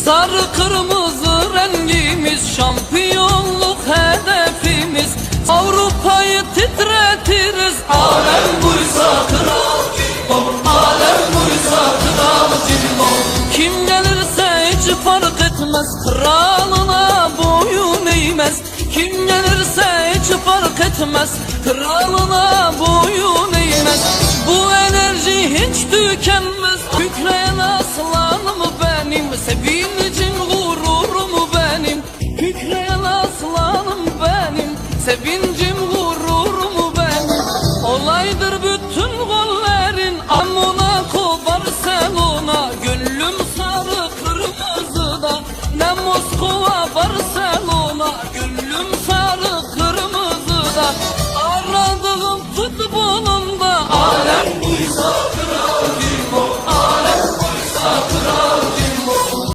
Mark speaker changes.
Speaker 1: Sarı kırmızı rengimiz, şampiyonluk hedefimiz. Avrupa'yı titretiriz. Alem buysa kral cimbom, alem buysa kral cimbom. Kim gelirse hiç fark etmez, kralına boyun eğmez. Kim gelirse hiç fark etmez, kralına boyun eğmez. Bu enerji hiç tükenmez. Kükreyen aslanım benim, sevincim gururum benim. Kükreyen aslanım benim, sevincim gururum benim. Olaydır bütün gollerin, Monaco, Barcelona. Gönlüm sarı kırmızıda, ne Moskova, Barcelona.